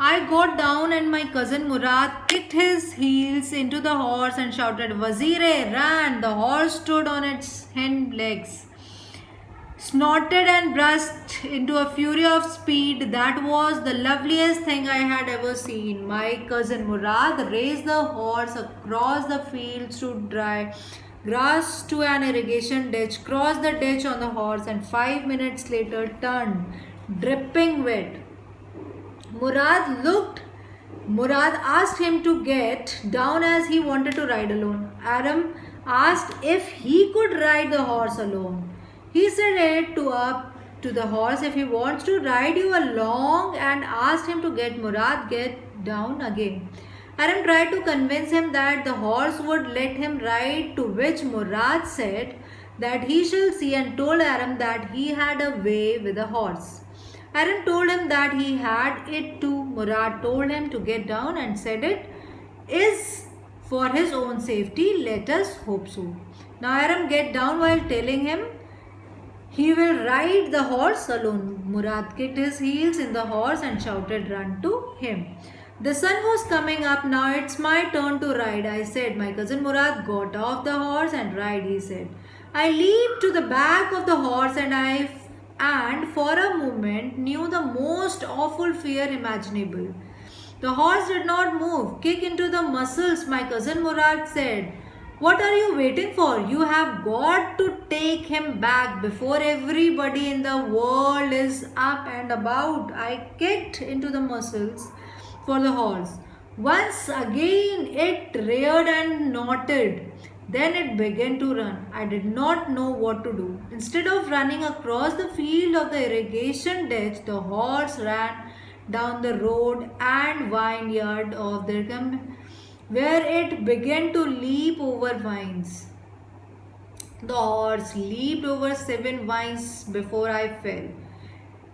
I got down and my cousin Murad kicked his heels into the horse and shouted, Wazire, ran! The horse stood on its hind legs, snorted and burst into a fury of speed. That was the loveliest thing I had ever seen. My cousin Murad raced the horse across the fields to dry grass to an irrigation ditch, crossed the ditch on the horse, and 5 minutes later turned, dripping wet. Murad looked. Murad asked him to get down as he wanted to ride alone. Aram asked if he could ride the horse alone. He said it to up to the horse if he wants to ride you along and asked him to get down again. Aram tried to convince him that the horse would let him ride, to which Murad said that he shall see, and told Aram that he had a way with a horse. Aram told him that he had it too. Murad told him to get down and said it is for his own safety. Let us hope so. Now Aram get down while telling him he will ride the horse alone. Murad kicked his heels in the horse and shouted, Run to him. The sun was coming up. Now it's my turn to ride, I said. My cousin Murad got off the horse and ride, he said. I leaped to the back of the horse and for a moment knew the most awful fear imaginable. The horse did not move. Kick into the muscles, my cousin Murad said. What are you waiting for? You have got to take him back before everybody in the world is up and about. I kicked into the muscles for the horse. Once again it reared and snorted. Then it began to run. I did not know what to do. Instead of running across the field of the irrigation ditch, the horse ran down the road and vineyard of their where it began to leap over vines. The horse leaped over 7 vines before I fell.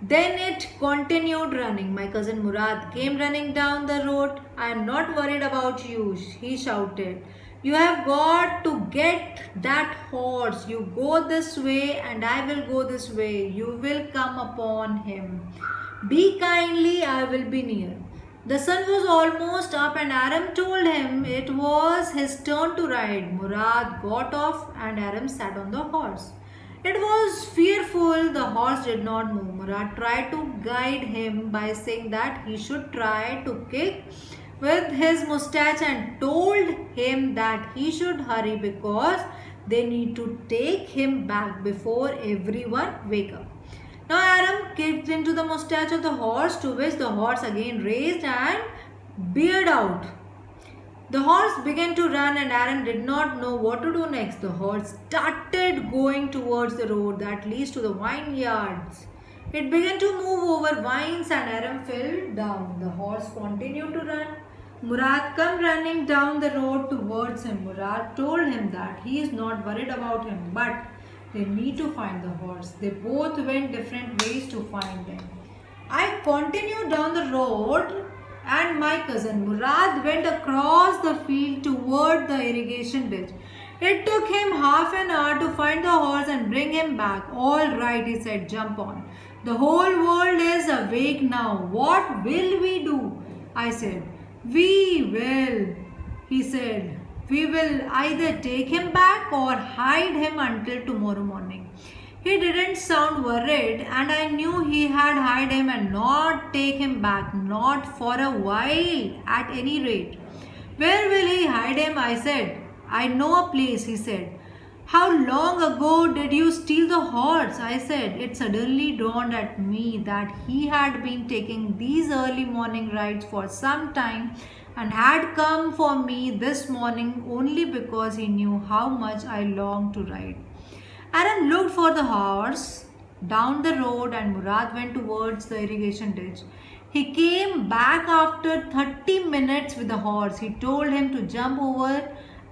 Then it continued running. My cousin Murad came running down the road. I am not worried about you, he shouted. You have got to get that horse. You go this way and I will go this way. You will come upon him. Be kindly, I will be near. The sun was almost up and Aram told him it was his turn to ride. Murad got off and Aram sat on the horse. It was fearful. The horse did not move. Murad tried to guide him by saying that he should try to kick with his mustache and told him that he should hurry because they need to take him back before everyone wake up. Now Aram kicked into the mustache of the horse, to which the horse again raised and beard out. The horse began to run and Aram did not know what to do next. The horse started going towards the road that leads to the vineyards. It began to move over vines and Aram fell down. The horse continued to run. Murad came running down the road towards him. Murad told him that he is not worried about him, but they need to find the horse. They both went different ways to find them. I continued down the road and my cousin Murad went across the field toward the irrigation ditch. It took him half an hour to find the horse and bring him back. All right, he said, jump on. The whole world is awake now. What will we do? I said. We will, he said. We will either take him back or hide him until tomorrow morning. He didn't sound worried and I knew he had hide him and not take him back, not for a while at any rate. Where will he hide him? I said. I know a place, he said. How long ago did you steal the horse? I said. It suddenly dawned at me that he had been taking these early morning rides for some time and had come for me this morning only because he knew how much I longed to ride. Aaron looked for the horse down the road and Murad went towards the irrigation ditch. He came back after 30 minutes with the horse. He told him to jump over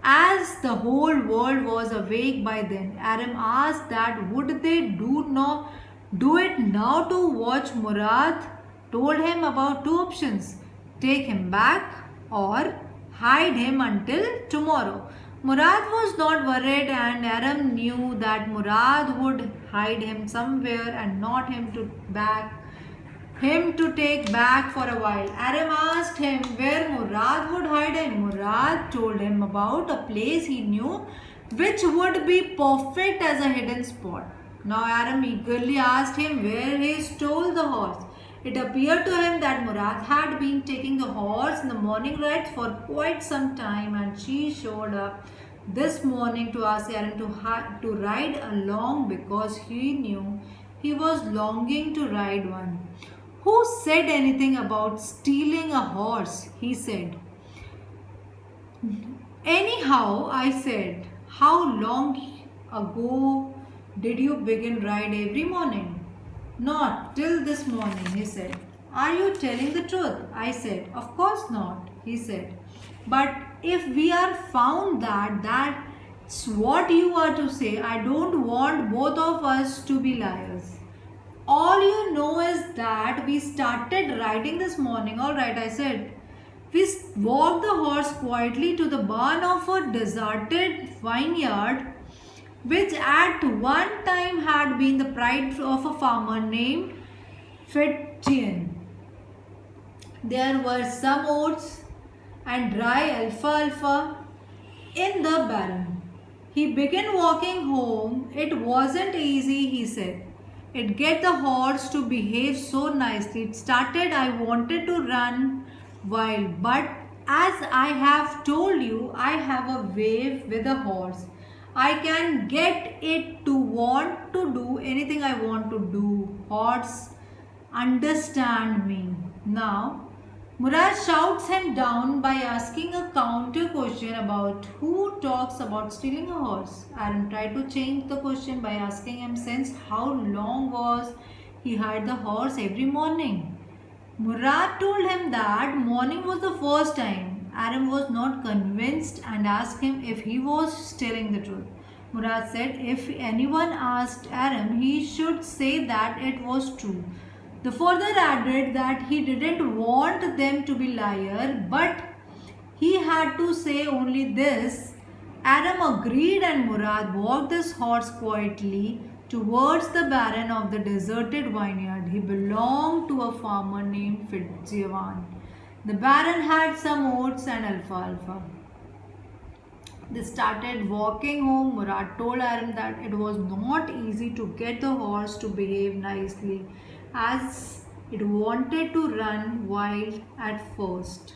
as the whole world was awake by then. Aram asked that would they do it now to watch. Murad told him about 2 options. Take him back or hide him until tomorrow. Murad was not worried and Aram knew that Murad would hide him somewhere and not him to back him to take back for a while. Aram asked him where Murad would hide, and Murad told him about a place he knew which would be perfect as a hidden spot. Now Aram eagerly asked him where he stole the horse. It appeared to him that Murad had been taking the horse in the morning rides for quite some time, and she showed up this morning to ask Aram to ride along because he knew he was longing to ride one. Who said anything about stealing a horse? He said. Anyhow, I said, how long ago did you begin ride every morning? Not till this morning, he said. Are you telling the truth? I said. Of course not, he said. But if we are found that's what you are to say. I don't want both of us to be liars. All you know is that we started riding this morning. All right, I said. We walked the horse quietly to the barn of a deserted vineyard, which at one time had been the pride of a farmer named Fitchian. There were some oats and dry alfalfa in the barn. He began walking home. It wasn't easy, he said. It get the horse to behave so nicely. It started, I wanted to run wild, but as I have told you, I have a way with a horse. I can get it to want to do anything I want to do. Horse understand me. Now, Murad shouts him down by asking a counter question about who talks about stealing a horse. Aram tried to change the question by asking him since how long was he hired the horse every morning. Murad told him that morning was the first time. Aram was not convinced and asked him if he was telling the truth. Murad said if anyone asked Aram, he should say that it was true. The further added that he didn't want them to be liars, but he had to say only this. Aram agreed, and Murad walked his horse quietly towards the barren of the deserted vineyard. He belonged to a farmer named Fitzgibbon. The barren had some oats and alfalfa. They started walking home. Murad told Aram that it was not easy to get the horse to behave nicely as it wanted to run wild at first.